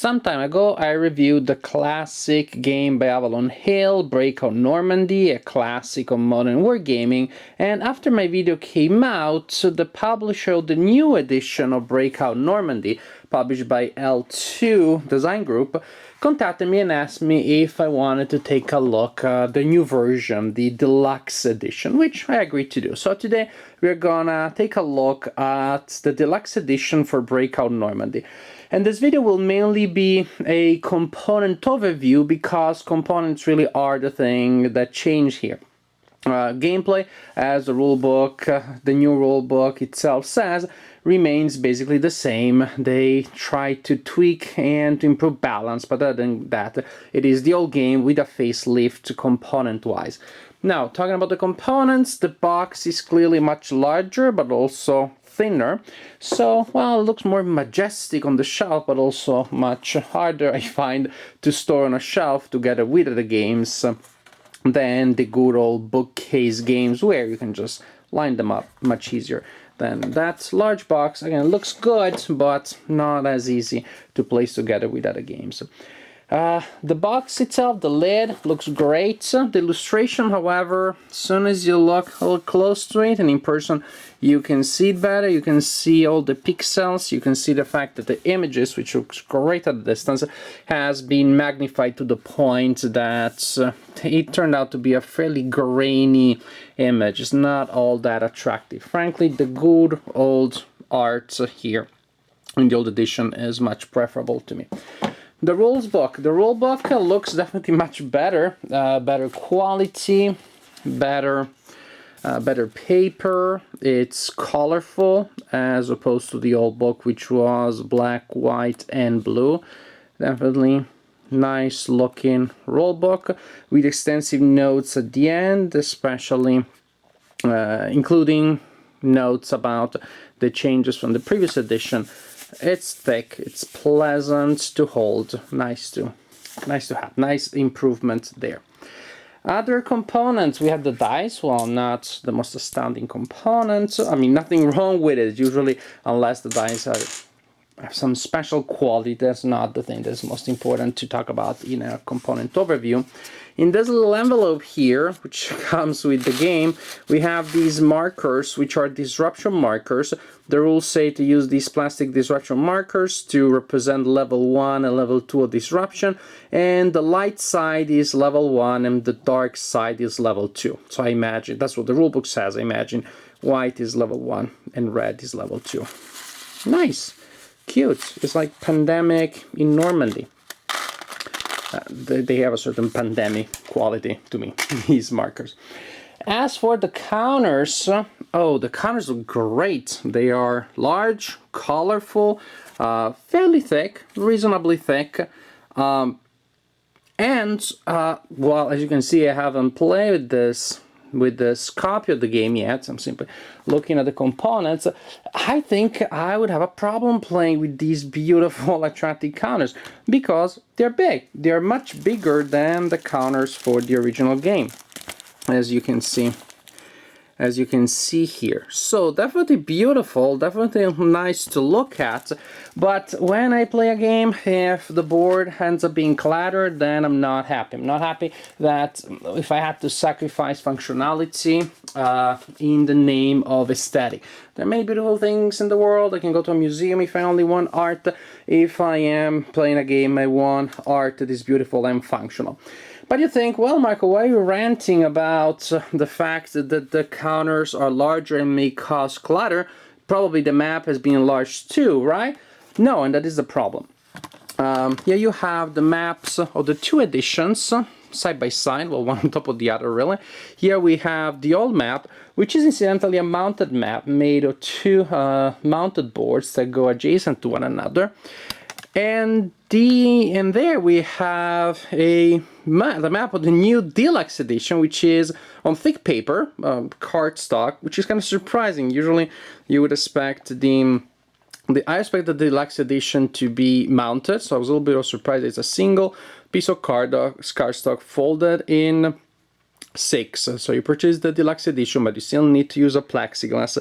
Some time ago, I reviewed the classic game by Avalon Hill, Breakout Normandy, a classic of modern wargaming, and after my video came out, the publisher of the new edition of Breakout Normandy, published by L2 Design Group, contacted me and asked me if I wanted to take a look at the new version, the Deluxe edition, which I agreed to do. So today we're gonna take a look at the Deluxe edition for Breakout Normandy. And this video will mainly be a component overview because components really are the thing that change here. Gameplay, as the rulebook, the new rulebook itself says, remains basically the same. They try to tweak and to improve balance, but other than that, it is the old game with a facelift component-wise. Now, talking about the components, the box is clearly much larger, but also thinner. So, well, it looks more majestic on the shelf, but also much harder, I find, to store on a shelf together with the games than the good old bookcase games where you can just line them up much easier. Then that large box, again, looks good, but not as easy to place together with other games. The box itself, the lid, looks great. The illustration, however, as soon as you look a little close to it and in person, you can see it better. You can see all the pixels. You can see the fact that the images, which looks great at a distance, has been magnified to the point that it turned out to be a fairly grainy image. It's not all that attractive. Frankly, the good old art here in the old edition is much preferable to me. The rules book. The rule book looks definitely much better. Better quality, better paper. It's colorful as opposed to the old book, which was black, white, and blue. Definitely nice looking rule book with extensive notes at the end, especially including notes about the changes from the previous edition. It's thick, it's pleasant to hold, nice to have, nice improvement there. Other components, we have the dice. Well, not the most astounding components. I mean, nothing wrong with it, usually, unless the dice have some special quality. That's not the thing that's most important to talk about in a component overview. In this little envelope here, which comes with the game, we have these markers, which are disruption markers. The rules say to use these plastic disruption markers to represent level 1 and level 2 of disruption, and the light side is level 1 and the dark side is level 2. So I imagine, that's what the rulebook says, I imagine white is level 1 and red is level 2. Nice, cute. It's like Pandemic in Normandy. They have a certain pandemic quality to me, these markers. As for the counters, oh, the counters look great. They are large, colorful, fairly thick, reasonably thick. Well, as you can see, I haven't played with this copy of the game yet. I'm simply looking at the components. I think I would have a problem playing with these beautiful attractive counters because they're big. They're much bigger than the counters for the original game, as you can see here. So definitely beautiful, definitely nice to look at, but when I play a game, if the board ends up being cluttered, then I'm not happy. I'm not happy that if I had to sacrifice functionality in the name of aesthetic. There are many beautiful things in the world. I can go to a museum if I only want art. If I am playing a game, I want art that is beautiful and functional. But you think, well, Michael, why are you ranting about the fact that the counters are larger and may cause clutter? Probably the map has been enlarged too, right? No, and that is the problem. Here you have the maps of the two editions side by side, well, one on top of the other, really. Here we have the old map, which is incidentally a mounted map made of two mounted boards that go adjacent to one another. And there we have the map of the new Deluxe edition, which is on thick paper, cardstock, which is kind of surprising. Usually you would expect I expect the Deluxe edition to be mounted, so I was a little bit surprised it's a single piece of cardstock folded in 6. So you purchase the Deluxe edition, but you still need to use a plexiglass.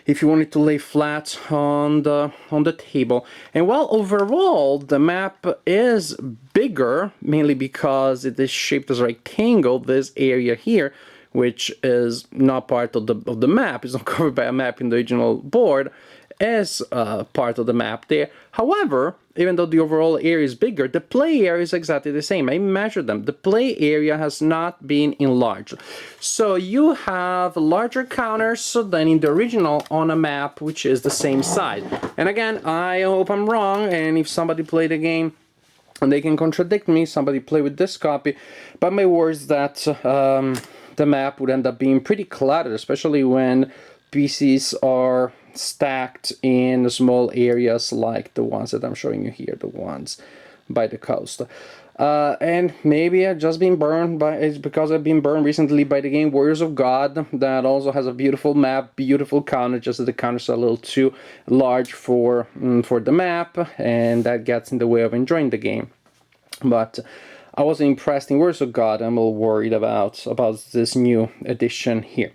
if you wanted to lay flat on the table. And while overall the map is bigger, mainly because it is shaped as a rectangle, this area here, which is not part of the map, is not covered by a map in the original board, is part of the map there. However, even though the overall area is bigger, the play area is exactly the same. I measured them. The play area has not been enlarged. So you have larger counters than in the original on a map which is the same size. And again, I hope I'm wrong, and if somebody played the game and they can contradict me, somebody play with this copy, but my words that the map would end up being pretty cluttered, especially when pieces are stacked in small areas like the ones that I'm showing you here, the ones by the coast. And maybe I've just been burned it's because I've been burned recently by the game Warriors of God, that also has a beautiful map, beautiful counter, just that the counters are a little too large for the map, and that gets in the way of enjoying the game. But I was impressed in Warriors of God. I'm a little worried about this new edition here.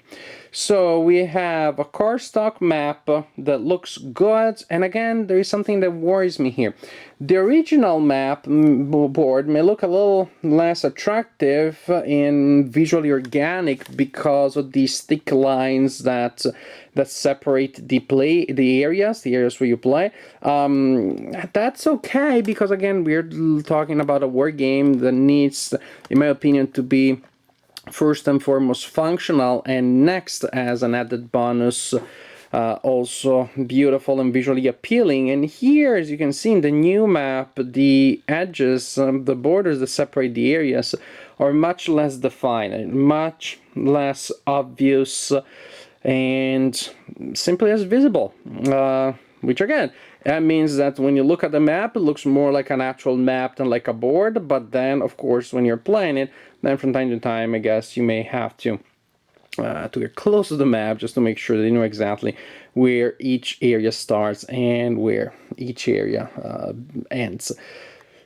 So we have a cardstock map that looks good, and again, there is something that worries me here. The original map board may look a little less attractive and visually organic because of these thick lines that separate the areas where you play. That's okay, because again, we're talking about a war game that needs, in my opinion, to be first and foremost functional, and next, as an added bonus, also beautiful and visually appealing. And here, as you can see in the new map, the edges, the borders that separate the areas are much less defined, much less obvious, and simply as visible. Which again, that means that when you look at the map, it looks more like an actual map than like a board. But then, of course, when you're playing it, then from time to time, I guess you may have to get close to the map just to make sure that you know exactly where each area starts and where each area ends.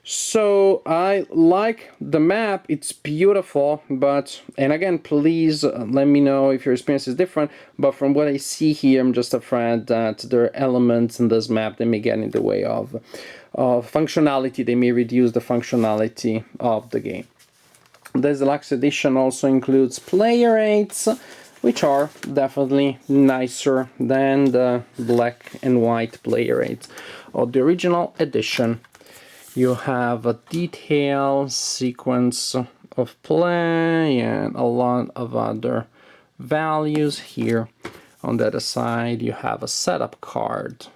So I like the map, it's beautiful, but, and again, please let me know if your experience is different, but from what I see here, I'm just afraid that there are elements in this map that may get in the way of functionality. They may reduce the functionality of the game. This deluxe edition also includes player aids, which are definitely nicer than the black and white player aids of the original edition. You have a detailed sequence of play and a lot of other values here. On the other side, you have a setup card.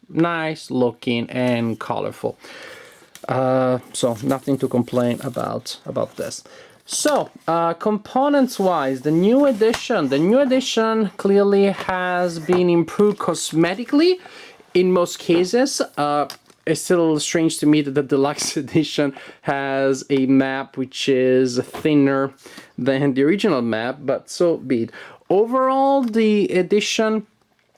Nice looking and colorful. So nothing to complain about this. So components-wise, the new edition clearly has been improved cosmetically in most cases. It's still a little strange to me that the deluxe edition has a map which is thinner than the original map, but so be it. Overall, the edition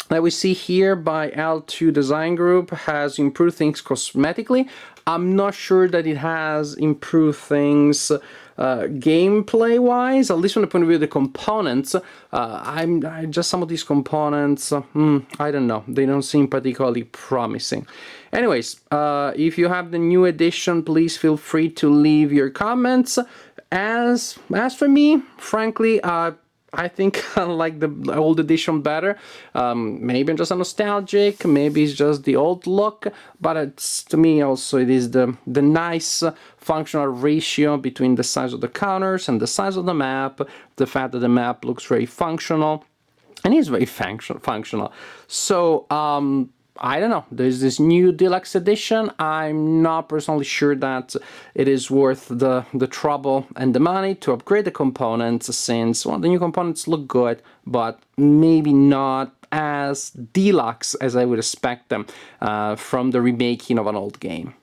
that we see here by L2 Design Group has improved things cosmetically. I'm not sure that it has improved things gameplay-wise, at least from the point of view of the components. I just some of these components, I don't know, they don't seem particularly promising. Anyways, if you have the new edition, please feel free to leave your comments. As for me, frankly, I think I like the old edition better. Maybe I'm just a nostalgic, maybe it's just the old look, but it's, to me also, it is the nice functional ratio between the size of the counters and the size of the map, the fact that the map looks very functional, and is very functional. So, I don't know, there's this new deluxe edition. I'm not personally sure that it is worth the trouble and the money to upgrade the components, since, well, the new components look good, but maybe not as deluxe as I would expect them from the remaking of an old game.